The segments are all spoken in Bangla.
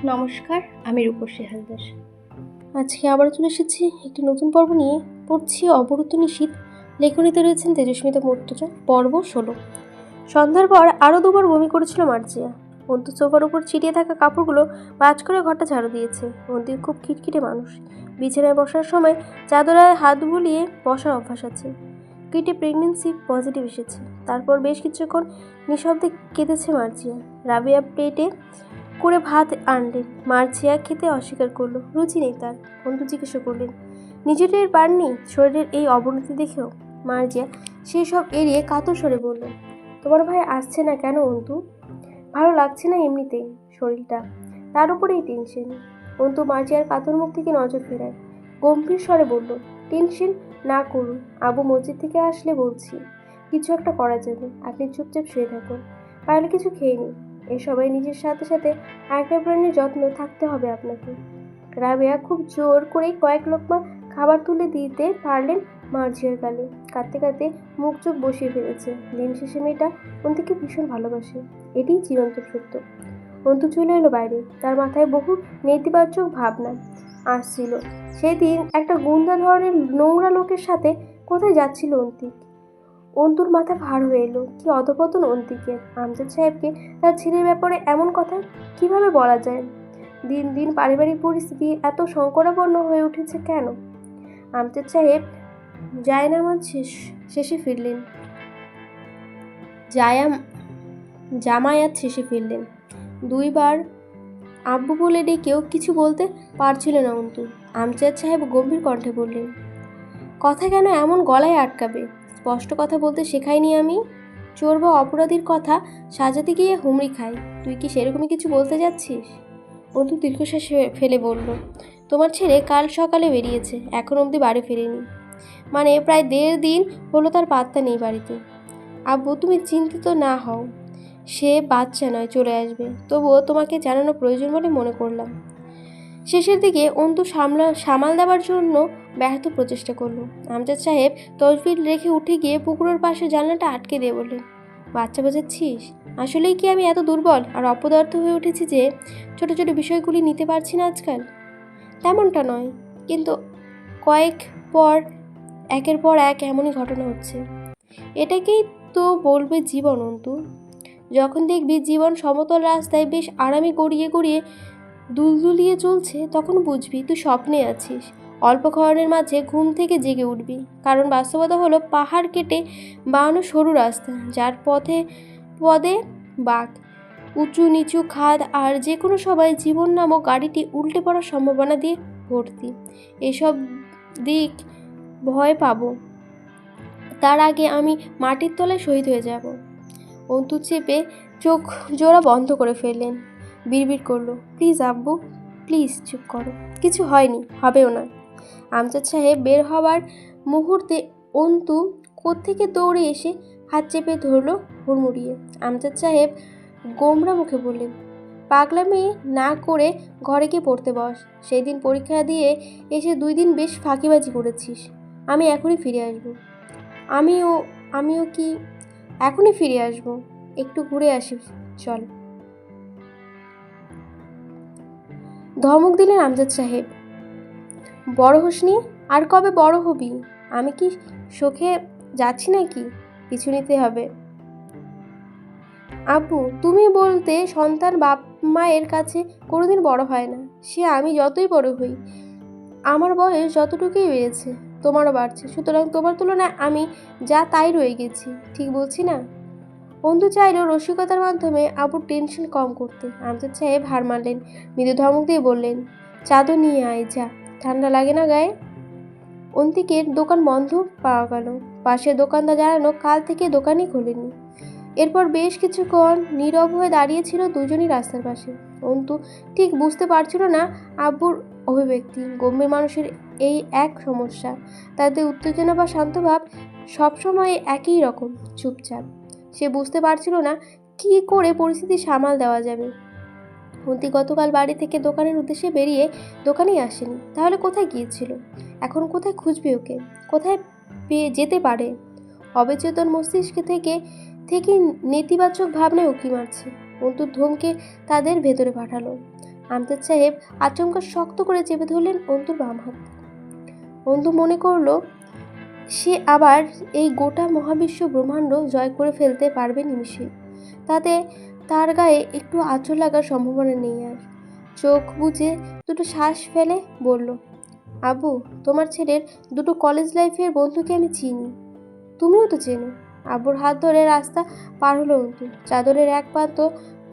নমস্কার, আমি রূপসী হালদার। আজকে আবার চলে এসেছি একটি নতুন পর্ব নিয়ে। পড়ছি অবরুদ্ধ নিশীথ। লেখনীতে রয়েছেন তেজস্মিতা মূর্তজা। পর্ব 16। সন্ধ্যার পর আরও দুবার বমি করেছিল মার্জিয়া। অন্তু সোফার উপর ছিটিয়ে থাকা কাপড়গুলো ভাঁজ করে ঘরটা ঝাড়ু দিয়েছে। অন্তি খুব খিটখিটে মানুষ। বিছানায় বসার সময় চাদরায় হাত বুলিয়ে বসার অভ্যাস আছে। কিটে প্রেগনেন্সি পজিটিভ এসেছে। তারপর বেশ কিছুক্ষণ নিঃশব্দে কেঁদেছে মার্জিয়া। রাবিয়া প্লেটে করে ভাত আনলেন। মার্জিয়া খেতে অস্বীকার করলো, রুচি নেই তার। অন্তু জিজ্ঞাসা করলেন, নিজের টের পাননি শরীরের এই অবনতি দেখেও? মার্জিয়া সেই সব এড়িয়ে কাতর স্বরে বলল, তোমার ভাই আসছে না কেন অন্তু? ভালো লাগছে না এমনিতেই শরীরটা, তার উপরেই টেনশন। অন্তু মার্জিয়ার কাতর মুখ থেকে নজর ফেরায়, গম্ভীর স্বরে বলল, টেনশন না করুন, আবু মসজিদ থেকে আসলে বলছি কিছু একটা করা যাবে। আপনি চুপচাপ শুয়ে থাকুন, পারলে কিছু খেয়ে নিন। এসবাই নিজের সাথে সাথে আরেকটা প্রাণীর যত্ন থাকতে হবে আপনাকে। রাবেয়া খুব জোর করে কয়েক লোকমা খাবার তুলে দিতে পারলেন মার্জিয়ার গালে। কাঁদতে কাঁদতে মুখ চোখ বসিয়ে ফেলেছে। দিন শেষে মেয়েটা অন্তুকে ভীষণ ভালোবাসে, এটিই চিরন্ত সত্য। অন্তু চলে এলো বাইরে। তার মাথায় বহু নেতিবাচক ভাবনা আসছিল। সেদিন একটা গুন্ডা ধরনের নোংরা লোকের সাথে কোথায় যাচ্ছিল অন্তিক। অন্তুর মাথা ভার হয়ে এলো। কি অধপতন অন্তিকের! আমজাদ সাহেবকে তার ছেলের ব্যাপারে এমন কথা কিভাবে বলা যায়? দিন দিন পারিবারিক পরিস্থিতি এত সংকটাপন্ন হয়ে উঠেছে কেন? আমজাদ সাহেব জায়নামাজ শেষে ফিরলেন জামায়াত শেষে ফিরলেন। দুইবার আব্বু বলে ডেকেও কিছু বলতে পারছিল না অন্তু। আমজাদ সাহেব গম্ভীর কণ্ঠে বললেন, কথা কেন এমন গলায় আটকাবে? স্পষ্ট কথা বলতে শেখাইনি আমি? চোর বা অপরাধীর কথা সাজাতে গিয়ে হুমড়ি খাই। তুই কি সেরকমই কিছু বলতে যাচ্ছিস? অন্তু দীর্ঘশ্বাস ফেলে বলল, তোমার ছেলে কাল সকালে বেরিয়েছে, এখন অবধি বাড়ি ফেরেনি। মানে প্রায় 1.5 দিন হলো তার পাত্তা নেই বাড়িতে। আব্বু তুমি চিন্তিত না হও, সে বাচ্চা নয়, চলে আসবে। তবুও তোমাকে জানানো প্রয়োজন বলে মনে করলাম। শেষের দিকে অন্তু সামাল দেওয়ার জন্য ব্যর্থ প্রচেষ্টা করলো। আমজাদ সাহেব তসবির রেখে উঠে গিয়ে পুকুরের পাশে জানলাটা আটকে দিয়ে বললেন, বাচ্চা বোঝাচ্ছিস? আসলেই কি আমি এত দুর্বল আর অপদার্থ হয়ে উঠেছি যে ছোট ছোট বিষয়গুলি নিতে পারছি না আজকাল? তেমনটা নয়, কিন্তু একের পর এক এমনই ঘটনা হচ্ছে। এটাকেই তো বলবে জীবন অন্তু। যখন দেখবি জীবন সমতল রাস্তায় বেশ আরামে গড়িয়ে গড়িয়ে দুলদুলিয়ে চলছে, তখন বুঝবি তুই স্বপ্নে আছিস। অল্পক্ষণের মাঝে ঘুম থেকে জেগে উঠবি, কারণ বাস্তবতা হলো পাহাড় কেটে বানানো সরু রাস্তা, যার পদে বাঁক, উঁচু নিচু খাদ, আর যে কোনো সময় জীবন নামক গাড়িটি উল্টে পড়ার সম্ভাবনা দিয়ে ভর্তি। এসব দিক ভয় পাবো, তার আগে আমি মাটির তলায় শহীদ হয়ে যাব। অন্তু চেপে চোখ জোড়া বন্ধ করে ফেললেন। বিড়বিড় করলো, প্লিজ আব্বু, প্লিজ চুপ করো, কিছু হয়নি, হবেও না। আমজাদ সাহেব বের হওয়ার মুহূর্তে অন্তু কোত্থেকে দৌড়ে এসে হাত চেপে ধরলো হুড়মুড়িয়ে। আমজাদ সাহেব গোমরা মুখে বললেন, পাগলামি না করে ঘরে গিয়ে পড়তে বস। সেই দিন পরীক্ষা দিয়ে এসে 2 দিন বেশ ফাঁকিবাজি করেছিস। আমি এখনই ফিরে আসবো। আমিও কি এখনই ফিরে আসবো? একটু ঘুরে আসি, চল। ধমক দিলেন আমজাদ সাহেব। বড় হোসনি? আর কবে বড় হবি? আমি কি শোকে যাচ্ছি নাকি? পিছু নিতে হবে। আব্বু, তুমি বলতে সন্তান বাপ মায়ের কাছে কোনোদিন বড় হয় না। সে আমি যতই বড় হই, আমার বয়স যতটুকুই বেড়েছে, তোমারও বাড়ছে, সুতরাং তোমার তুলনায় আমি যা তাই রয়ে গেছি। ঠিক বলছি না? অন্তু চাইল রসিকতার মাধ্যমে আবুর টেনশন কম করতে। আমজাদ সাহেব হার মানলেন। মৃদু ধমক দিয়ে বললেন, চাদর নিয়ে আয় যা, ঠান্ডা লাগে না গায়ে? অন্তিকের দোকান বন্ধ পাওয়া গেল। পাশের দোকানদার জানানো কাল থেকে দোকানই খোলেনি। এরপর বেশ কিছুক্ষণ নীরব হয়ে দাঁড়িয়েছিল দুজনই রাস্তার পাশে। অন্তু ঠিক বুঝতে পারছিল না আব্বুর অভিব্যক্তি। গম্ভীর মানুষের এই এক সমস্যা, তাদের উত্তেজনা বা শান্তভাব সবসময় একই রকম, চুপচাপ। সে বুঝতে পারছিল না কী করে পরিস্থিতি সামাল দেওয়া যাবে। অন্তি গতকাল বাড়ি থেকে দোকানের উদ্দেশ্যে বেরিয়ে দোকানেই আসেনি। তাহলে কোথায় গিয়েছিল? এখন কোথায় খুঁজবে ওকে? কোথায় পেয়ে যেতে পারে? অবচেতন মস্তিষ্ক থেকে নেতিবাচক ভাবনায় উঁকি মারছে। অন্তুর ধমকে তাদের ভেতরে পাঠালো। আমজাদ সাহেব আচমকা শক্ত করে চেপে ধরলেন অন্তুর বাম হাত। অন্তু মনে করলো সে আবার এই গোটা মহাবিশ্ব ব্রহ্মাণ্ড জয় করে ফেলতে পারবে নিমিষে। তাতে তার গায়ে একটু আঁচড় লাগার সম্ভাবনা নেই আর। চোখ বুজে দুটো শ্বাস ফেলে বলল, আব্বু, তোমার ছেলের দুটো কলেজ লাইফের বন্ধুকে আমি চিনি, তুমিও তো চেনো। আব্বুর হাত ধরে রাস্তা পার হলো অন্তু। চাদরের এক প্রান্ত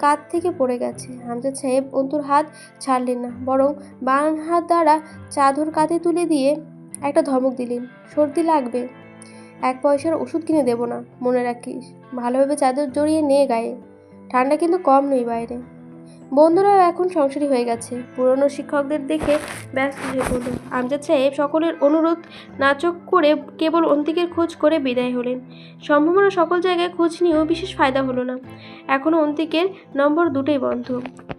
কাঁধ থেকে পড়ে গেছে। আমজাদ সাহেব অন্তুর হাত ছাড়লেন না, বরং বাম হাত দ্বারা চাদর কাঁধে তুলে দিয়ে একটা ধমক দিলেন, সর্দি লাগবে, 1 পয়সার ওষুধ কিনে দেব না, মনে রাখিস। ভালোভাবে চাদর জড়িয়ে নে গায়ে, ঠান্ডা কিন্তু কম নেই বাইরে। বন্ধুরাও এখন সংসারী হয়ে গেছে। পুরনো শিক্ষকদের দেখে ব্যস্ত হয়ে পড়ল। আমজাদ সাহেব সকলের অনুরোধ নাচক করে কেবল অন্তিকের খোঁজ করে বিদায় হলেন। সম্ভাবনা সকল জায়গায় খোঁজ নিয়েও বিশেষ ফায়দা হলো না। এখনও অন্তিকের নম্বর দুটোই বন্ধ।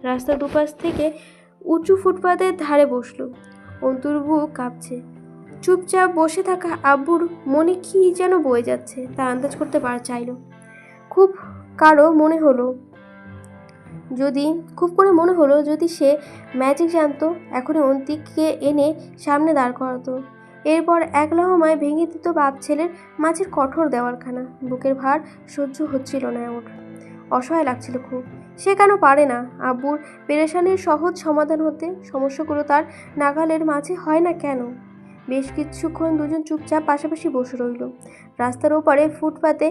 রাস্তার দুপাশ থেকে উঁচু ফুটপাতের ধারে বসলো। অন্তুর বুক কাঁপছে। চুপচাপ বসে থাকা আব্বুর মনে কি যেন বয়ে যাচ্ছে, তা আন্দাজ করতে চাইল। খুব করে মনে হলো যদি সে ম্যাজিক জানতো, এখনই অন্তিককে এনে সামনে দাঁড় করাতো। এরপর এক লহমায় ভেঙে দিত বাপ ছেলের মাঝের কঠোর দেওয়ালখানা। বুকের ভার সহ্য হচ্ছিল না ওর, অসহায় লাগছিল খুব। সে কেন পারে না আব্বুর পেরেশানির সহজ সমাধান হতে? সমস্যাগুলো তার নাগালের মাঝে হয় না কেন? বেশ কিছুক্ষণ দুজন চুপচাপ পাশাপাশি বসে রইল। রাস্তার ওপারে ফুটপাতে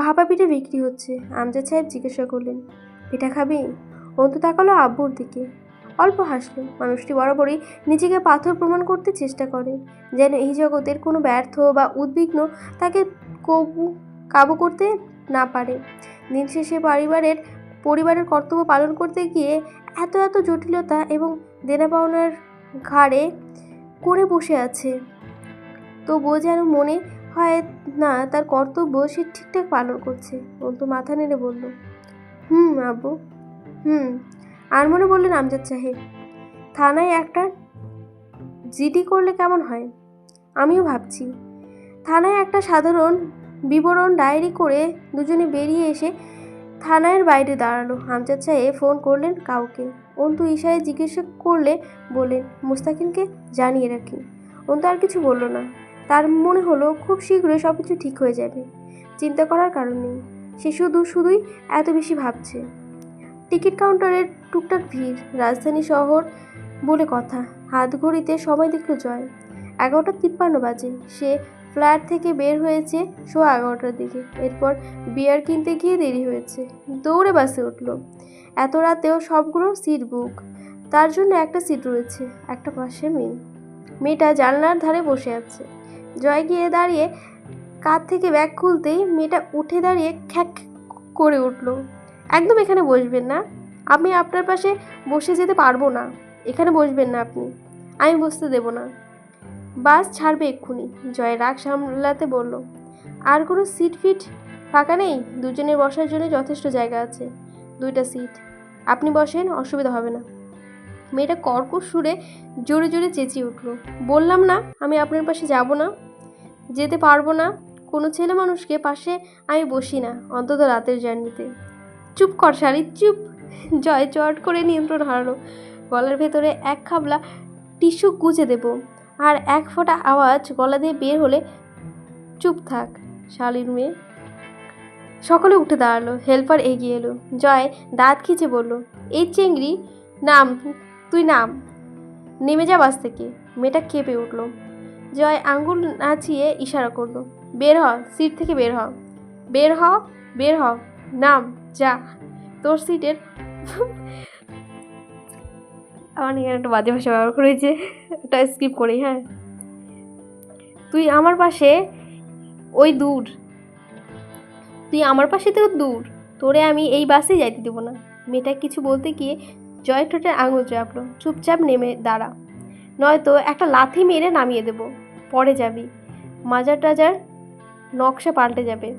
ভাপা পিঠে বিক্রি হচ্ছে। আমজাদ সাহেব জিজ্ঞাসা করলেন, পিঠা খাবি? অন্তু তাকালো আব্বুর দিকে, অল্প হাসলো। মানুষটি বরাবরই নিজেকে পাথর প্রমাণ করতে চেষ্টা করে, যেন এই জগতের কোনো ব্যর্থ বা উদ্বিগ্ন তাকে কাবু করতে না পারে। দিন শেষে পরিবারের কর্তব্য পালন করতে গিয়ে এত জটিলতা এবং দেনা পাওনার ঘাড়ে করে বসে আছে, তবুও যেন মনে হয় না তার কর্তব্য সে ঠিকঠাক পালন করছে। অন্তু মাথা নেড়ে বলল, আব্বু, আর মনে বললেন আমজাদ সাহেব, থানায় একটা জিডি করলে কেমন হয়? আমিও ভাবছি। থানায় একটা সাধারণ বিবরণ ডায়েরি করে দুজনে বেরিয়ে এসে থানার বাইরে দাঁড়ালো। আমজাদ সাহেব ফোন করলেন কাউকে। অন্তু ইশারায় জিজ্ঞাসা করলে বললেন, মুস্তাকিনকে জানিয়ে রাখি। অন্তু আর কিছু বলল না। তার মনে হলো খুব শীঘ্রই সব কিছু ঠিক হয়ে যাবে। চিন্তা করার কারণ নেই। সে শুধুই এত বেশি ভাবছে। টিকিট কাউন্টারের টুকটাক ভিড়, রাজধানী শহর বলে কথা। হাত ঘড়িতে সময় দেখল জয়, 11:53 বাজে। সে ফ্ল্যাট থেকে বের হয়েছে 11:15 দিকে। এরপর বিয়ার কিনতে গিয়ে দেরি হয়েছে। দৌড়ে বাসে উঠল। এত রাতেও সবগুলো সিট বুক। তার জন্য একটা সিট রয়েছে। একটা পাশে মেয়েটা জানলার ধারে বসে আছে। জয় গিয়ে দাঁড়িয়ে কাঁধ থেকে ব্যাগ খুলতেই মেয়েটা উঠে দাঁড়িয়ে খ্যাক করে উঠল, একদম এখানে বসবেন না, আমি আপনার পাশে বসে যেতে পারবো না। এখানে বসবেন না আপনি, আমি বসতে দেব না। বাস ছাড়বে এক্ষুনি। জয় রাগ সামলাতে বলল, আর কোনো সিট ফাঁকা নেই? দুজনের বসার জন্য যথেষ্ট জায়গা আছে, 2টা সিট, আপনি বসেন, অসুবিধা হবে না। মেয়েটা কর্কশ সুরে জোরে জোরে চেঁচিয়ে উঠল, বললাম না আমি আপনার পাশে যাব না, যেতে পারবো না। কোনো ছেলে মানুষকে পাশে আমি বসি না, অন্তত রাতের জার্নিতে। চুপ কর শালি, চুপ। জয় চট করে নিয়ন্ত্রণ হারালো। গলার ভেতরে এক খাবলা টিস্যু গুজে দেব, আর এক ফোঁটা আওয়াজ গলা দিয়ে বের হলে, চুপ থাক শালির মেয়ে। সকলে উঠে দাঁড়ালো। হেল্পার এগিয়ে এলো। জয় দাঁত খিচে বলল, এই চেংড়ি, নাম, তুই নাম, নেমে যা বাস থেকে। মেয়েটা কেঁপে উঠল। জয় আঙ্গুল নাচিয়ে ইশারা করলো, বের হ, সিট থেকে বের হ, বের হ, নাম, যা তোর সিটের। আমার এখানে একটা বাজে ভাষা ব্যবহার করেছে, ওটা স্কিপ করি। হ্যাঁ, তুই আমার পাশে দূর, তুই আমার পাশে তো দূর, তোরে আমি এই বাসে যাইতে দেবো না। মেয়েটা কিছু বলতে গিয়ে জয় ঠোঁটে আঙুল চাপলো, চুপচাপ নেমে দাঁড়া, নয়তো একটা লাথি মেরে নামিয়ে দেবো, পরে যাবি, মাজার টাজার নকশা পাল্টে যাবে।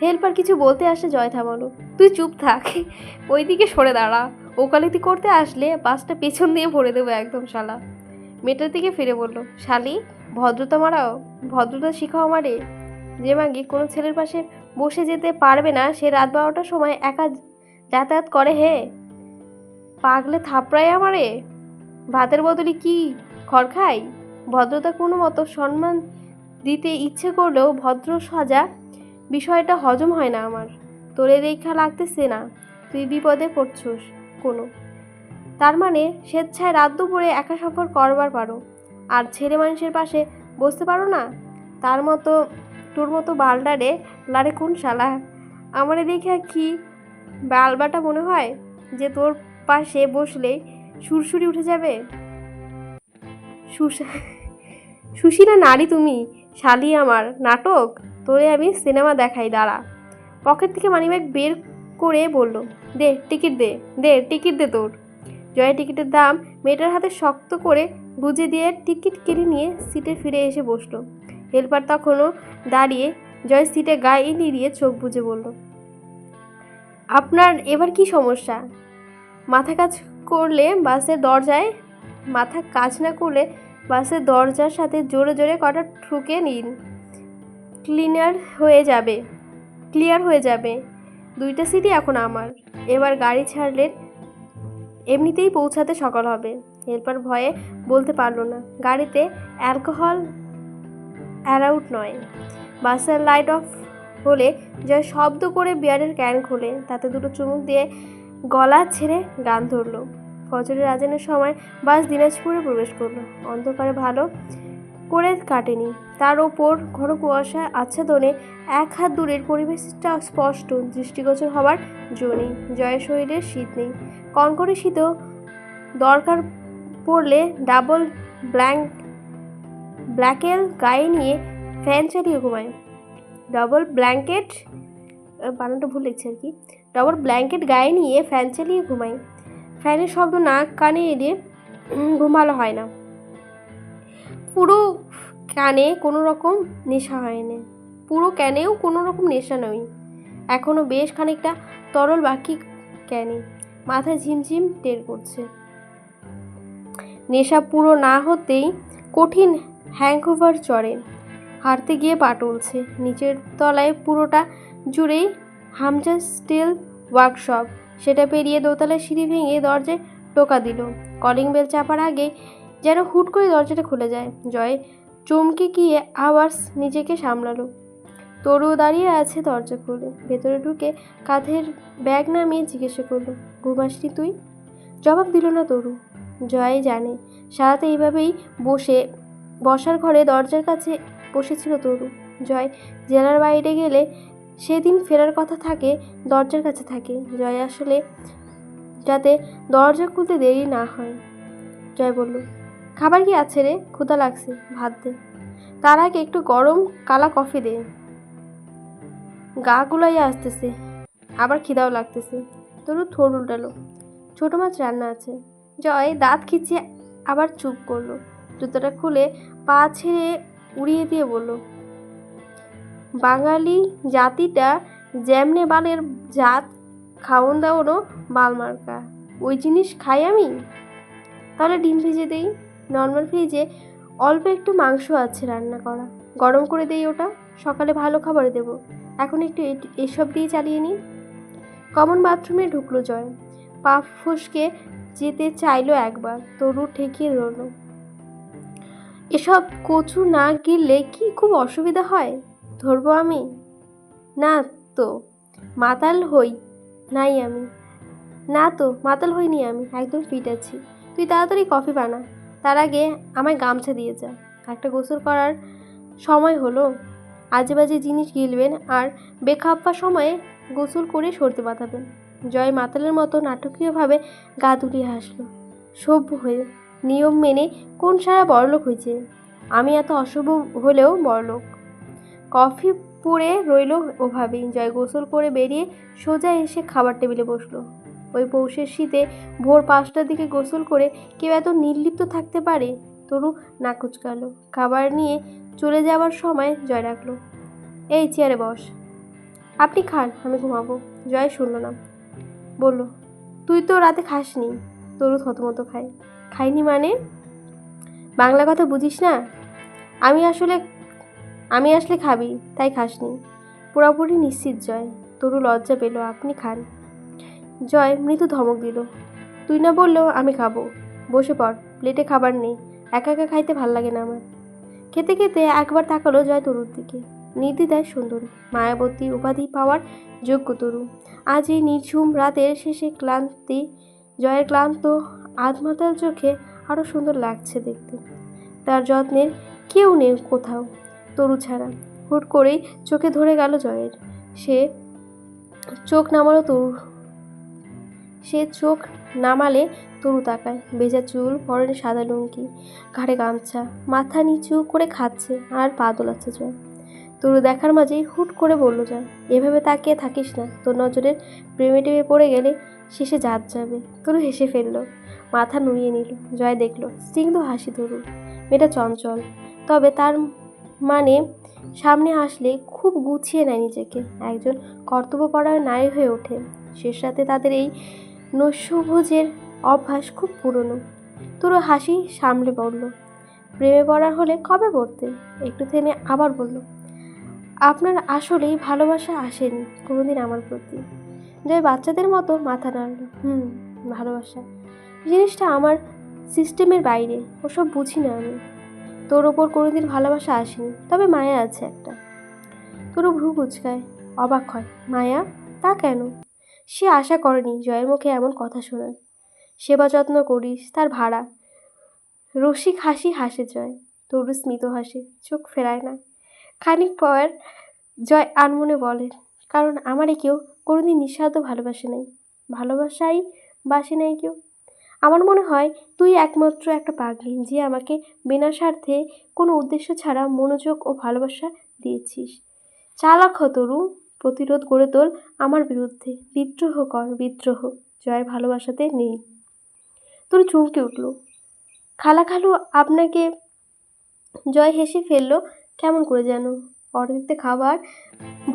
হেল্পার কিছু বলতে আসলে জয় থামালো, তুই চুপ থাক, ওইদিকে সরে দাঁড়া, ওকালতি করতে আসলে বাসটা পেছন দিয়ে ভরে দেবো একদম শালা। মেয়েটার দিকে ফিরে বলল, শালি, ভদ্রতা মারাও, ভদ্রতা শিখাও আমারে। যে মাগি কোনো ছেলের পাশে বসে যেতে পারবে না, সে রাত 12টার সময় একা যাতায়াত করে হে? পাগলে থাপড়ায় আমারে। ভাতের বদলে কি খড় খাই? ভদ্রতা কোনো মতো সম্মান দিতে ইচ্ছে করলেও ভদ্র সাজা বিষয়টা হজম হয় না আমার। তোরে দেখা লাগতেছে না তুই বিপদে পড়ছস কোনো। তার মানে স্বেচ্ছায় রাত দুপুরে একা সফর করবার পারো, আর ছেলে মানুষের পাশে বসতে পারো না? তার মতো তোর মতো বালডারে লারে কোন শালা? আমারে দেখে কি বালবাটা মনে হয় যে তোর পাশে বসলেই সুরসুরি উঠে যাবে? সুশীলা নারী তুমি, শালি আমার নাটক। তোরে আমি সিনেমা দেখাই, দাঁড়া। পকেট থেকে মানিব্যাগ বের করে বলল, দে টিকিট দে, দে টিকিট দে তোর। জয়ের টিকিটের দাম মেয়েটার হাতে শক্ত করে বুঝে দিয়ে টিকিট কেটে নিয়ে সিটে ফিরে এসে বসলো। হেল্পার তখনও দাঁড়িয়ে জয় সিটে গায়ে এলিয়ে দিয়ে চোখ বুজে বলল, আপনার এবার কি সমস্যা? মাথা কাজ করলে বাসের দরজায় মাথা কাজ না করলে বাসের দরজার সাথে জোরে জোরে কটা ঠুকে নিন, ক্লিয়ার হয়ে যাবে। 2টা সিটই এখন আমার। এবার গাড়ি ছাড়লে এমনিতেই পৌঁছাতে সকাল হবে। হেল্পার ভয়ে বলতে পারলো না, গাড়িতে অ্যালকোহল অ্যালাউড নয়। বাসের লাইট অফ হলে জয় শব্দ করে বিয়ারের ক্যান খোলে, তাতে দুটো চুমুক দিয়ে গলা ছেড়ে গান ধরলো। ফজরের আজানের সময় বাস দিনাজপুরে প্রবেশ করলো। অন্ধকারে ভালো করে কাটেনি, তার ওপর ঘন কুয়াশা আচ্ছাদনে 1 হাত দূরের পরিবেশটা স্পষ্ট দৃষ্টিগোচর হবার জো নেই। জয়ের শরীরের শীত নেই, কনকনে শীতেও দরকার পড়লে ডাবল ব্ল্যাকেল গায়ে নিয়ে ফ্যান চালিয়ে ঘুমায়। ডবল ব্ল্যাঙ্কেট গায়ে নিয়ে ফ্যান চালিয়ে ঘুমাই। ফ্যানের শব্দ নাক কানে এলে ঘুমালো হয় না। পুরো ক্যানেও কোনো রকম নেশা নই। এখনো বেশ খানিকটা তরল বাকি ক্যানে। মাথায় ঝিমঝিম টের করছে। নেশা পুরো না হতেই কঠিন হ্যাংওভার চড়ে। হাঁটতে গিয়ে পা টলছে। নিচের তলায় পুরোটা জুড়েই হামজা স্টিল ওয়ার্কশপ। সেটা পেরিয়ে দোতলায় সিঁড়ি ভেঙে দরজায় টোকা দিল। কলিং বেল চাপার আগে যেন হুট করে দরজাটা খুলে যায়। জয় চমকে গিয়ে আবার নিজেকে সামলালো। তরু দাঁড়িয়ে আছে দরজা খুলে। ভেতরে ঢুকে কাঁধের ব্যাগ নামিয়ে জিজ্ঞাসা করলো, ঘুমাসনি তুই? জবাব দিল না তরু। জয় জানে সারাতে এইভাবেই বসার ঘরে দরজার কাছে বসেছিল তরু। জয় জেলার বাইরে গেলে সেদিন ফেরার কথা থাকে, দরজার কাছে থাকে। জয় আসলে যাতে দরজা খুলতে দেরি না হয়। জয় বলল, খাবার কি আছে রে? ক্ষুধা লাগছে, ভাত দে। তার আগে একটু গরম কালা কফি দে। গা গুলাইয়া আসতেছে, আবার খিদাও লাগতেছে। তরু থোড় উল্টালো। ছোট মাছ রান্না আছে। জয় দাঁত খিচিয়ে আবার চুপ করলো। জুতোটা খুলে পা ছেড়ে উড়িয়ে দিয়ে বলল, বাঙালি জাতিটা যেমনে বালের জাত, খাওন দাওনও বালমার্কা। ওই জিনিস খাই আমি? তাহলে ডিম ভেজে দেই। নর্মাল ফ্রিজে অল্প একটু মাংস আছে রান্না করা, গরম করে দেই ওটা। সকালে ভালো খাবার দেব, এখন একটু এসব দিয়ে চালিয়ে নিই। কমন বাথরুমে ঢুকলো জয়। পা ফসকে যেতে চাইলো একবার, তরু ঠেকিয়ে ধরল। এসব কচু না গিললে কি খুব অসুবিধা হয়? ধরবো আমি? না তো মাতাল হইনি আমি, একদম ফিট আছি। তুই তাড়াতাড়ি কফি বানা, তার আগে আমায় গামছা দিয়ে যা। একটা গোসল করার সময় হলো, আজে বাজে জিনিস গিলবেন আর বেখাপ্পা সময়ে গোসল করে সরতে বাঁধাবেন। জয় মাতালের মতো নাটকীয়ভাবে গা দুলিয়ে হাসলো। সভ্য হয়ে নিয়ম মেনে কোন সারা বড়লোক হয়েছে? আমি এত অসভ্য হলেও বড়লোক। কফি পড়ে রইল ওভাবেই। জয় গোসল করে বেরিয়ে সোজা এসে খাবার টেবিলে বসলো। ওই পৌষের শীতে ভোর 5টার দিকে গোসল করে কেউ এত নির্লিপ্ত থাকতে পারে? তরু নাকুচকালো। খাবার নিয়ে চলে যাওয়ার সময় জয় ডাকলো, এই চেয়ারে বস। আপনি খান, আমি ঘুমাবো। জয় শুনল না, বলল, তুই তো রাতে খাসনি। তরু থতমত খাইনি মানে? বাংলা কথা বুঝিস না? আমি আসলে খাবি, তাই খাসনি। পুরোপুরি নিশ্চিত জয়। তরু লজ্জা পেল। আপনি খান। জয় মৃদু ধমক দিল, তুই না বললেও আমি খাবো। বসে পড়, প্লেটে খাবার নেই, একা একা খাইতে ভাল লাগে না আমার। খেতে খেতে একবার তাকালো জয় তরুর দিকে। নির্দ্বিধায় সুন্দরী, মায়াবতী উপাধি পাওয়ার যোগ্য তরু। আজ এই নিঝুম রাতের শেষে জয়ের ক্লান্ত আধমাতাল চোখে আরও সুন্দর লাগছে দেখতে। তার যত্নের কেউ নেই কোথাও তরু ছাড়া। হুট করেই চোখে ধরে গেল জয়ের। সে চোখ নামালো তরু সে চোখ নামালে তরু তাকায়। ভেজা চুল, পরনে সাদা লুঙ্গি, ঘাড়ে গামছা, মাথা নিচু করে খাচ্ছে আর পা দোলাচ্ছে জয়। তরু দেখার মাঝেই হুট করে বলল জয়, এভাবে তাকিয়ে থাকিস না, তোর নজরের প্রেমে টেমে পড়ে গেলে শেষে জাত যাবে। তরু হেসে ফেলল, মাথা নুইয়ে নিল। জয় দেখল স্নিগ্ধ হাসি তরুর। মেয়েটা চঞ্চল, তবে তার মানে সামনে আসলে খুব গুছিয়ে নেয় নিজেকে। একজন কর্তব্যপরায়ণ নারী হয়ে ওঠে। শেষ রাতে তাদের এই নৈশভোজের অভ্যাস খুব পুরনো। তরু হাসি সামলে বলল, প্রেমে পড়ার হলে কবে পড়তে? একটু থেমে আবার বলল, আপনার আসলেই ভালোবাসা আসেনি কোনোদিন আমার প্রতি? জয় বাচ্চাদের মতো মাথা নাড়ল। ভালোবাসা জিনিসটা আমার সিস্টেমের বাইরে, ওসব বুঝি না আমি। তোর ওপর কোনোদিন ভালোবাসা আসেনি, তবে মায়া আছে একটা। তোর ভ্রু কুচকায়, অবাক হয়। মায়া? তা কেন? সে আশা করেনি জয়ের মুখে এমন কথা শোনার। সেবা যত্ন করিস, তার ভাড়া। রসিক হাসি হাসে জয়। তরু স্মিত হাসে, চোখ ফেরায় না। খানিক পর জয় আনমনে বলে, কারণ আমারে কেউ কোনোদিন নিঃস্বার্থ ভালোবাসে নাই, ভালোবাসাই বাসে নাই কেউ। আমার মনে হয় তুই একমাত্র একটা পাগলি, যে আমাকে বিনা স্বার্থে কোনো উদ্দেশ্য ছাড়া মনোযোগ ও ভালোবাসা দিয়েছিস। চালাক হ তরু, প্রতিরোধ গড়ে তোল আমার বিরুদ্ধে, বিদ্রোহ কর, বিদ্রোহ। জয়ের ভালোবাসাতে নেই। তরু চমকে উঠল, খালু আপনাকে? জয় হেসে ফেলল, কেমন করে যেন। অর্ধেকতে খাবার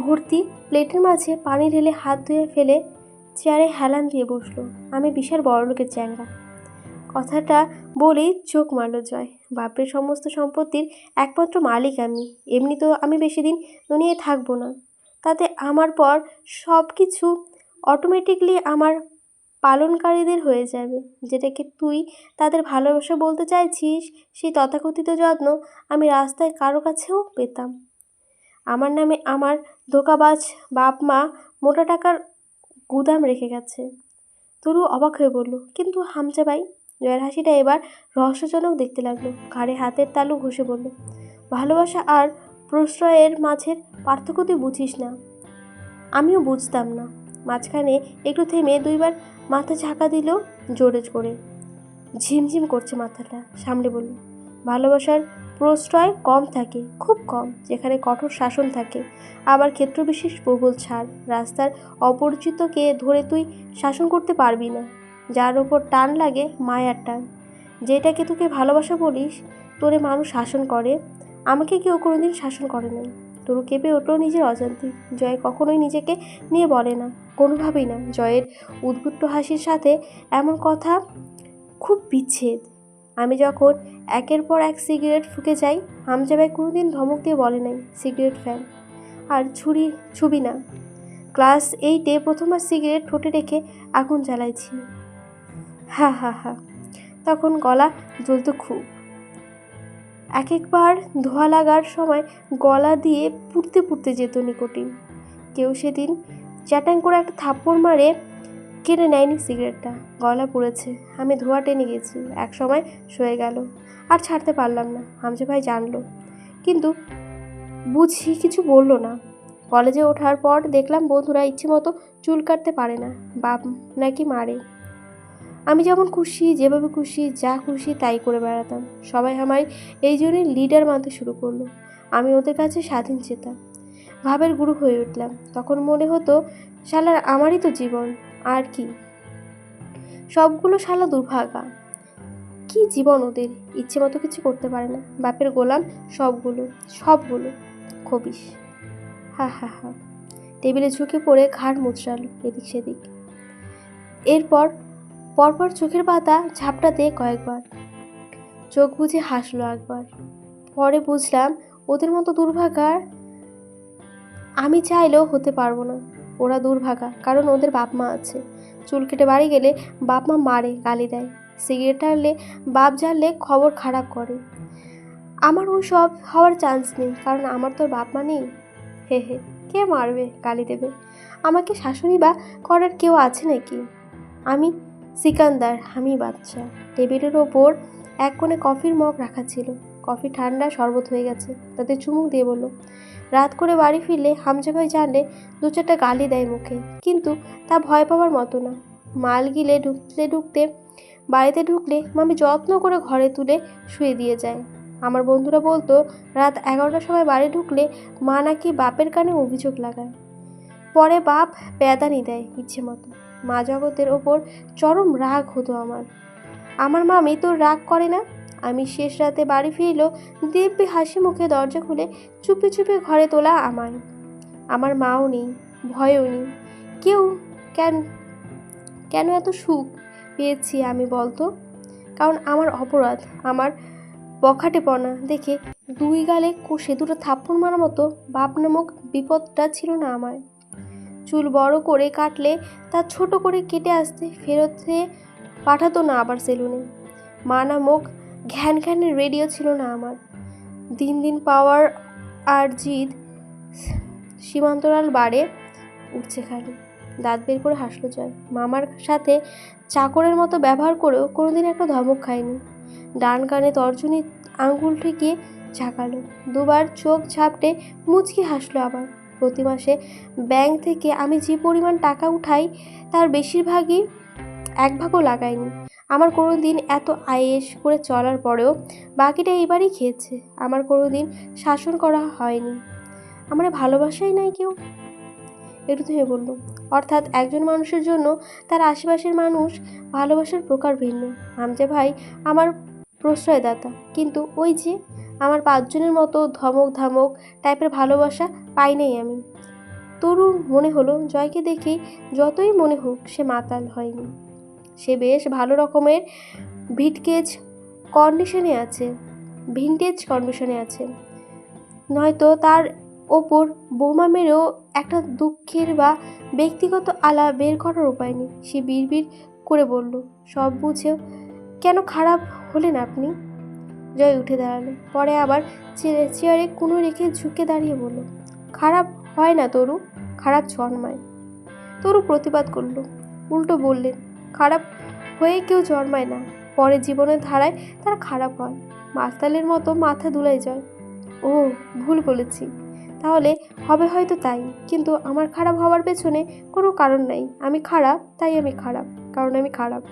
ভর্তি প্লেটের মাঝে পানি ঢেলে হাত ধুয়ে ফেলে চেয়ারে হেলান দিয়ে বসলো। আমি বিশাল বড়লোকের চ্যাংড়া। কথাটা বলেই চোখ মারল জয়। বাপের সমস্ত সম্পত্তির একমাত্র মালিক আমি। এমনিতেও আমি বেশি দিন দুনিয়ায় থাকবো না। তাতে আমার পর সব কিছু অটোমেটিকলি আমার পালনকারীদের হয়ে যাবে। যেটাকে তুই তাদের ভালোবাসা বলতে চাইছিস, সেই তথাকথিত যত্ন আমি রাস্তায় কারো কাছেও পেতাম। আমার নামে আমার ধোঁকাবাজ বাপ মা মোটা টাকার গুদাম রেখে গেছে। তরু অবাক হয়ে বলল, কিন্তু হামজা ভাই? জয়ের হাসিটা এবার রহস্যজনক দেখতে লাগলো। ঘাড়ে হাতের তালু ঘষে বলল, ভালোবাসা আর প্রশ্রয়ের মাঝের পার্থক্য তুই বুঝিস না। আমিও বুঝতাম না। মাঝখানে একটু থেমে দুইবার মাথা ঝাঁকা দিল জোরে করে। ঝিমঝিম করছে মাথাটা, সামলে বলল, ভালোবাসার প্রশ্রয় কম থাকে, খুব কম। যেখানে কঠোর শাসন থাকে, আবার ক্ষেত্রবিশেষ প্রবল ছাড়। রাস্তার অপরিচিতকে ধরে তুই শাসন করতে পারবি না। যার ওপর টান লাগে মায়ার টান, যেটাকে তোকে ভালোবাসা বলিস, তোরে মানুষ শাসন করে। আমাকে কেউ কোনোদিন শাসন করে নাই। তরু কেঁপে উঠল নিজের অজান্তে। জয় কখনোই নিজেকে নিয়ে বলে না, কোনোভাবেই না। জয়ের উদ্ভুত হাসির সাথে এমন কথা খুব বিচ্ছেদ। আমি যখন একের পর এক সিগারেট ফুঁকে যাই, হামজা ভাই কোনোদিন ধমক দিয়ে বলে নাই সিগারেট ফেল আর ছুবি না। ক্লাস 8-এ প্রথমবার সিগারেট ঠোঁটে রেখে আগুন জ্বালাইছি। হা হা হা। তখন গলা জ্বলত খুব। এক একবার ধোয়া লাগার সময় গলা দিয়ে পুড়তে পুড়তে যেত নিকোটিন। কেউ সেদিন চ্যাটাং করে একটা থাপ্পড় মারে কেড়ে নেয়নি সিগারেটটা। গলা পুড়েছে, আমি ধোয়া টেনে গেছি। এক সময় সয়ে গেল, আর ছাড়তে পারলাম না। হামজা ভাই জানলো, কিন্তু বুঝি কিছু বলল না। কলেজে ওঠার পর দেখলাম বন্ধুরা ইচ্ছে মতো চুল কাটতে পারে না, বাপ নাকি মারে। আমি যেমন খুশি, যেভাবে খুশি, যা খুশি তাই করে বেড়াতাম। সবাই আমার এই জন্যই লিডার মানতে শুরু করলো। আমি ওদের কাছে স্বাধীন চেতা, ভাবের গুরু হয়ে উঠলাম। তখন মনে হতো শালার আমারই তো জীবন, আর কি। সবগুলো শালা দুর্ভাগা। কি জীবন ওদের, ইচ্ছে মতো কিছু করতে পারে না, বাপের গোলাম সবগুলো সবগুলো। খবিস। হা হা হা। টেবিলে ঝুঁকে পড়ে ঘাড় মুচড়ালো এদিক সেদিক। এরপর পরপর চোখের পাতা ঝাপটাতে কয়েকবার। চোখ বুজে হাসলো একবার। পরে বুঝলাম ওদের মতো দুর্ভাগা আমি চাইলেও হতে পারবো না। ওরা দুর্ভাগা কারণ ওদের বাপ মা আছে, চুল কেটে বাড়ি গেলে বাপ মা মারে, গালি দেয়। সিগারেট টানলে বাপ জানলে খবর খারাপ করে। আমার ওই সব হওয়ার চান্স নেই, কারণ আমার তো বাপ মা নেই। হে হে, কে মারবে, গালি দেবে? আমাকে শাশুড়ি বা করার কেউ আছে নাকি? আমি সিকান্দার, আমি বাচ্চা। টেবিলের ওপর এক কোণে কফির মগ রাখা ছিল। কফি ঠান্ডা, শরবত হয়ে গেছে। তাতে চুমুক দিয়ে বলল, রাত করে বাড়ি ফিরলে হামজা ভাই জানলে 2-4টা গালি দেয় মুখে, কিন্তু তা ভয় পাওয়ার মতো না। মাল গিলে ঢুকতে বাড়িতে ঢুকলে মামি যত্ন করে ঘরে তুলে শুয়ে দিয়ে যায়। আমার বন্ধুরা বলতো রাত 11টার সময় বাড়ি ঢুকলে মা নাকি বাপের কানে অভিযোগ লাগায়, পরে বাপ প্যাদানি দেয় ইচ্ছে মতো। মা জগতের ওপর চরম রাগ হতো আমার। আমার মামি তো রাগ করে না। আমি শেষ রাতে বাড়ি ফিরল দিব্যি হাসি মুখে দরজা খুলে চুপি চুপি ঘরে তোলা আমায়। আমার মাও নেই, ভয়ও নেই। কেউ কেন কেন এত সুখ পেয়েছি আমি বলতো? কারণ আমার অপরাধ, আমার বখাটেপনা দেখে 2 গালে কষে 2টো থাপ্পড় মারার মতো বাপ নামক বিপদটা ছিল না আমার। চুল বড় করে কাটলে তা ছোট করে কেটে আসতে ফেরতে পাঠাতো না আবার সেলুনে। মা নামক ঘ্যান ঘ্যানের রেডিও ছিল না আমার। দিন দিন পাওয়ার আর জিদ সীমান্তরাল বাড়ে উঠছে খালি। দাঁত বের করে হাসলো জয়। মামার সাথে চাকরের মতো ব্যবহার করেও কোনোদিন একটা ধমক খায়নি। ডান কানে তর্জনী আঙ্গুল ঠেকিয়ে ঝাঁকালো। 2বার চোখ ঝাপটে মুচকি হাসলো আবার। প্রতি মাসে ব্যাংক থেকে আমি যে পরিমাণ টাকা উঠাই তার বেশিরভাগই 1 ভাগও লাগাইনি। আমার কোনো দিন এত আয়েশ করে চলার পরেও বাকিটা এবারই খেয়েছে। আমার কোনো দিন শাসন করা হয়নি। আমার ভালোবাসাই নাই কেউ। একটু থেমে বলল, অর্থাৎ একজন মানুষের জন্য তার আশেপাশের মানুষ ভালোবাসার প্রকার ভিন্ন। হামজা ভাই আমার প্রশ্রয়দাতা, কিন্তু ওই যে আমার 5 জনের মতো ধমক ধামক টাইপের ভালোবাসা পাই নাই আমি। তরু মনে হলো জয়কে দেখেই যতই মনে হোক সে মাতাল হয়নি। সে বেশ ভালো রকমের ভিনটেজ কন্ডিশনে আছে। নয়তো তার ওপর বোমা মেরেও একটা দুঃখের বা ব্যক্তিগত আলা বের করার উপায় নেই। সে বিড়বিড় করে বলল, সব বুঝেও কেন খারাপ হলেন আপনি? জয় উঠে দাঁড়ালো। পরে আবার চেয়ারে কুনো রেখে ঝুঁকে দাঁড়িয়ে বলল, খারাপ হয় না তরু, খারাপ জন্মায়। তরু প্রতিবাদ করল, উল্টো বললেন, খারাপ হয়ে কেউ জন্মায় না, পরে জীবনের ধারায় তার খারাপ হয়। মাস্তালের মতো মাথা দুলাই যায়। ও, ভুল বলেছি। তাহলে হবে হয়তো তাই, কিন্তু আমার খারাপ হওয়ার পেছনে কোনো কারণ নাই। আমি খারাপ তাই আমি খারাপ, কারণ আমি খারাপ।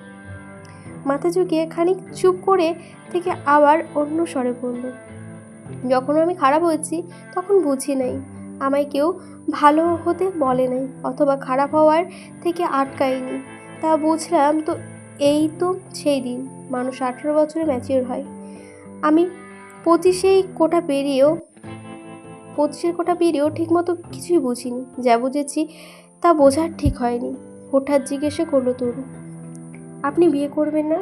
মাথা ঝুঁকিয়ে খানিক চুপ করে থেকে আবার অন্য স্বরে বলল, যখন আমি খারাপ হয়েছি তখন বুঝি নাই, আমায় কেউ ভালো হতে বলে নাই, অথবা খারাপ হওয়ার থেকে আটকায়নি। তা বুঝলাম তো এই তো সেই দিন মানুষ 18 বছরে ম্যাচিওর হয়। আমি 25-এর কোটা পেরিয়েও ঠিকমতো কিছুই বুঝিনি। যা বুঝেছি তা বোঝার ঠিক হয়নি। হঠাৎ জিজ্ঞেসে করলো তরু, আপনি বিয়ে করবেন না?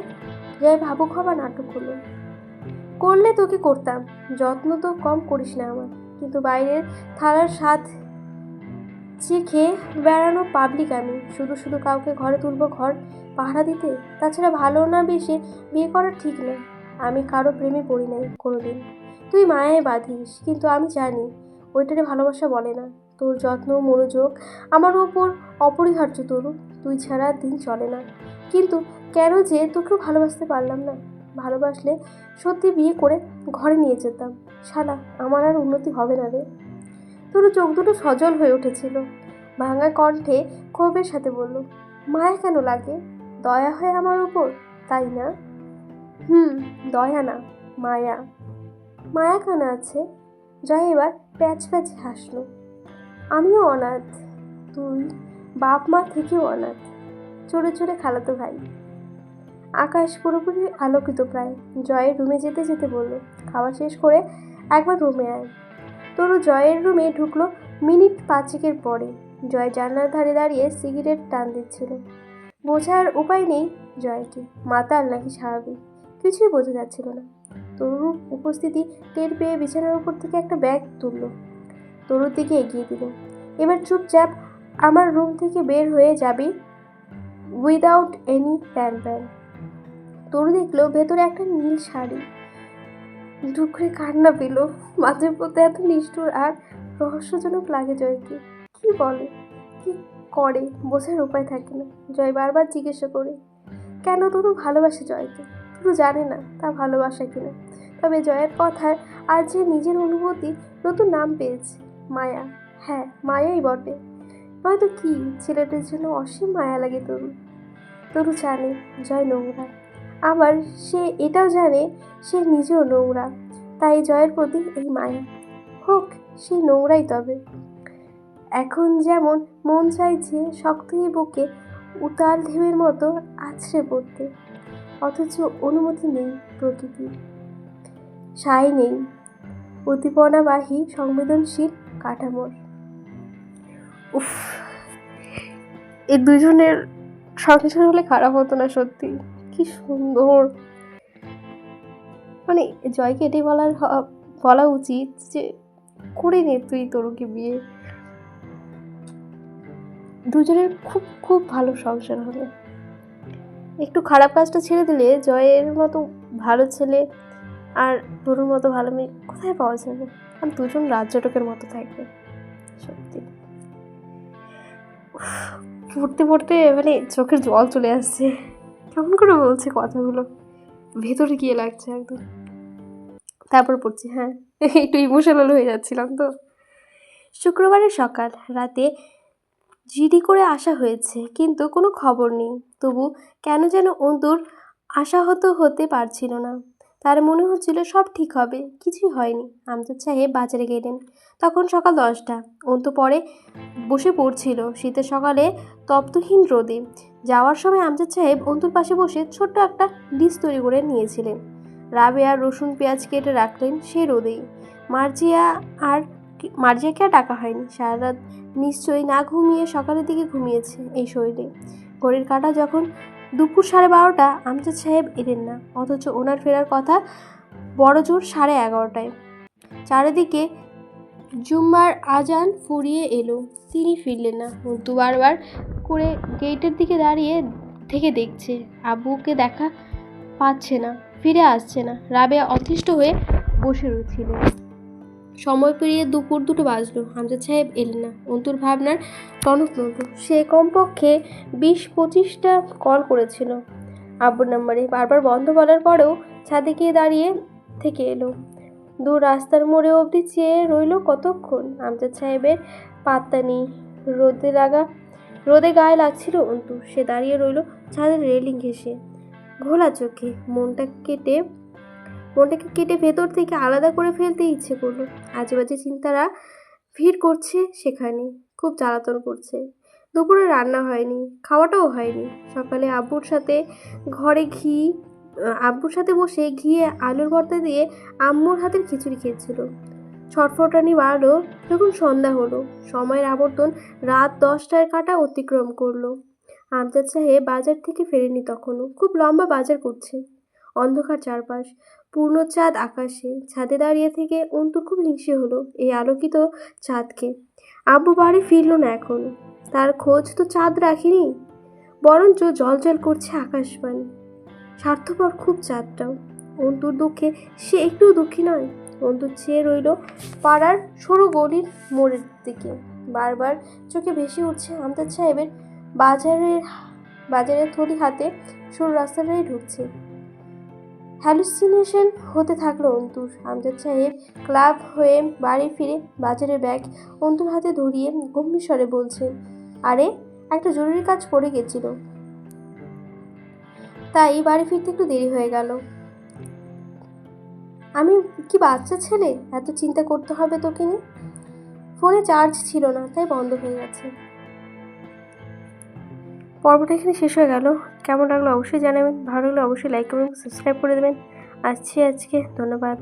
জয় ভাবুক হবার নাটক হলো। করলে তোকে করতাম, যত্ন তো কম করিস না আমার, কিন্তু বাইরের থালার স্বাদ চেখে বেড়ানো পাবলিক আমি। শুধু শুধু কাউকে ঘরে তুলবো ঘর পাহারা দিতে? তাছাড়া ভালো না বেশে বিয়ে করা ঠিক নয়। আমি কারো প্রেমে পড়ি নাই কোনোদিন। তুই মায়ায় বাঁধিস, কিন্তু আমি জানি ওইটারে ভালোবাসা বলে না। তোর যত্ন মনোযোগ আমার ওপর অপরিহার্য তরু, তুই ছাড়া দিন চলে না। কিন্তু কেন যে তোকেও ভালোবাসতে পারলাম না? ভালোবাসলে সত্যি বিয়ে করে ঘরে নিয়ে যেতাম। শালা, আমার আর উন্নতি হবে না রে। তরু চোখ দুটো সজল হয়ে উঠেছিল। ভাঙা কণ্ঠে ক্ষোভের সাথে বলল, মায়া কেন লাগে? দয়া হয় আমার উপর, তাই না? দয়া না, মায়া। মায়া কেন আছে? জয় এবার প্যাচ প্যাচ হাসল। আমিও অনাথ, তুই বাপ মা থেকেও অনাথ। চড়ে চড়ে খালাতো ভাই। আকাশ পুরোপুরি আলোকিত প্রায়। জয়ের রুমে যেতে যেতে বলল, খাওয়া শেষ করে একবার রুমে আয়। তরু জয়ের রুমে ঢুকলো মিনিট 5-এর পরে। জয় জানলার ধারে দাঁড়িয়ে সিগারেট টান দিচ্ছিল। বোঝার উপায় নেই জয়কে মাতাল নাকি স্বাভাবিক, কিছুই বোঝা যাচ্ছিল না। তরুর উপস্থিতি টের পেয়ে বিছানার উপর থেকে একটা ব্যাগ তুলল, তরুর দিকে এগিয়ে দিল। এবার চুপচাপ আমার রুম থেকে বের হয়ে যাবি। Without any pain pain. তরু দেখলো ভেতরে একটা নীল শাড়ি। দুঃখ করে কান্না পেল। মাঝের মধ্যে এত নিষ্ঠুর আর রহস্যজনক লাগে জয়কে। কি বলে, কি করে বোঝার উপায় থাকে না। জয় বারবার জিজ্ঞাসা করে কেন তরু ভালোবাসে জয়কে। তরু জানে না তা ভালোবাসা কিনা, তবে জয়ের কথায় আজ যে নিজের অনুভূতি নতুন নাম পেয়েছে, মায়া। হ্যাঁ, মায়াই বটে, নয়তো কি। ছেলেটির জন্য অসীম মায়া লাগে তরু। তরু জানে জয় নোংরা, আবার সে এটাও জানে সে নিজেও নোংরা, তাই জয়ের প্রতি এই মায়া। হোক সেই নোংরাই তবে। এখন যেমন মন চাইছে শক্ত এই বুকে উতাল ঢেউয়ের মতো আছড়ে পড়তে, অথচ অনুমতি নেই প্রকৃতির, সায় নেই উদ্দীপনাবাহী সংবেদনশীল কাঠামোর। উফ, এই দুজনের সংসার হলে খারাপ হতো না সত্যি। কি সুন্দর, মানে জয়কে এটাই বলা উচিত যে করে নে তুই তরুকে বিয়ে। দুজনের খুব খুব ভালো সংসার হবে। একটু খারাপ কাজটা ছেড়ে দিলে জয়ের মতো ভালো ছেলে আর তরুর মতো ভালো মেয়ে কোথায় পাওয়া যাবে। আর দুজন রাজ্যটকের মতো থাকবে সত্যি। পড়তে পড়তে মানে চোখের জল চলে আসছে। কেমন করে বলছে কথাগুলো, ভেতরে গিয়ে লাগছে একদম। তারপর পড়ছি, হ্যাঁ একটু ইমোশনাল হয়ে যাচ্ছিলাম তো। শুক্রবারের সকাল, রাতে জিডি করে আসা হয়েছে কিন্তু কোনো খবর নেই। তবু কেন যেন অন্তুর আশাহত হতে পারছিল না। তার মনে হচ্ছিল সব ঠিক হবে, কিছুই হয়নি। আমজাদ সাহেব বাজারে গেলেন। তখন সকাল 10টা। অন্তু পরে বসে পড়ছিল শীতের সকালে তপ্তহীন রোদে। যাওয়ার সময় আমজাদ সাহেব অন্তুর পাশে বসে ছোট্ট একটা লিস্ট তৈরি করে নিয়েছিলেন। রাবেয়া রসুন পেঁয়াজ কেটে রাখলেন সেই রোদেই। মার্জিয়াকে আর ডাকা হয়নি। সারা রাত নিশ্চয়ই না ঘুমিয়ে সকালের দিকে ঘুমিয়েছে এই শরীরে। ঘড়ির কাঁটা যখন দুপুর 12:30, আমজাদ সাহেব এলেন না, অথচ ওনার ফেরার কথা বড় জোর 11:30টায়। চারিদিকে জুম্মার আজান ফুরিয়ে এলো, তিনি ফিরলেন না। অন্তু বারবার করে গেটের দিকে দাঁড়িয়ে থেকে দেখছে, আব্বুকে দেখা পাচ্ছে না, ফিরে আসছে না। রাবেয়া অতিষ্ঠ হয়ে বসে রয়েছিল। সময় পেরিয়ে দুপুর 2টো বাজলো, আমজাদ সাহেব এলেন না। অন্তুর ভাবনার টনক নড়ল। সে কমপক্ষে 20-25টা কল করেছিল আব্বুর নাম্বারে, বারবার বন্ধ বলার পরেও ছাদে গিয়ে দাঁড়িয়ে থেকে এলো। দূর রাস্তার মোড়ে অবধি চেয়ে রইল কতক্ষণ। আমজাদ সাহেবের পাত্তা নেই। রোদে গায়ে লাগছিল অন্তু। সে দাঁড়িয়ে রইল ছাদের রেলিং ঘেঁষে, ঘোলা চোখে। মনটাকে কেটে ভেতর থেকে আলাদা করে ফেলতে ইচ্ছে করলো। আজেবাজে চিন্তারা ভিড় করছে সেখানে, খুব জ্বালাতন করছে। দুপুরে রান্না হয়নি, খাওয়াটাও হয়নি। সকালে আব্বুর সাথে বসে ঘিয়ে আলুর ভর্তা দিয়ে আম্মুর হাতের খিচুড়ি খেয়েছিল। ছটফটানি বাড়লো যখন সন্ধ্যা হলো। সময়ের আবর্তন রাত 10টার কাঁটা অতিক্রম করলো। আমজাদ সাহেব বাজার থেকে ফেরেনি তখনও। খুব লম্বা বাজার করছে। অন্ধকার চারপাশ, পূর্ণ চাঁদ আকাশে। ছাদে দাঁড়িয়ে থেকে অন্তুর খুব হিংসে হলো এই আলোকিত চাঁদকে। আব্বু বাড়ি ফিরল না এখনো। তার খোঁজ তো চাঁদ রাখিনি, বরঞ্চ জলজল করছে আকাশবাণী। স্বার্থপর খুব চাঁদটাও। অন্তুর দুঃখে সে একটু দুঃখী নয়। অন্তু চেয়ে রইল পাড়ার সরু গলির মোড়ের দিকে। বারবার চোখে ভেসে উঠছে আমজাদ সাহেবের বাজারের থলি হাতে সরু রাস্তাটাই ঢুকছে। হ্যালুসিনেশন হতে থাকলো অন্তুর। আমজাদ সাহেব ক্লাব হয়ে বাড়ি ফিরে বাজারের ব্যাগ অন্তুর হাতে ধরিয়ে গম্ভীর স্বরে বলছেন, আরে একটা জরুরি কাজ পড়ে গেছিল, তাই বাড়ি ফিরতে একটু দেরি হয়ে গেল। আমি কি বাচ্চা ছেলে, এত চিন্তা করতে হবে তোকে নিয়ে? ফোনে চার্জ ছিল না, তাই বন্ধ হয়ে গেছে। পর্বটা এখানে শেষ হয়ে গেল। কেমন লাগলো অবশ্যই জানাবেন। ভালো লাগলে অবশ্যই লাইক করবেন, সাবস্ক্রাইব করে দেবেন। আজকে ধন্যবাদ।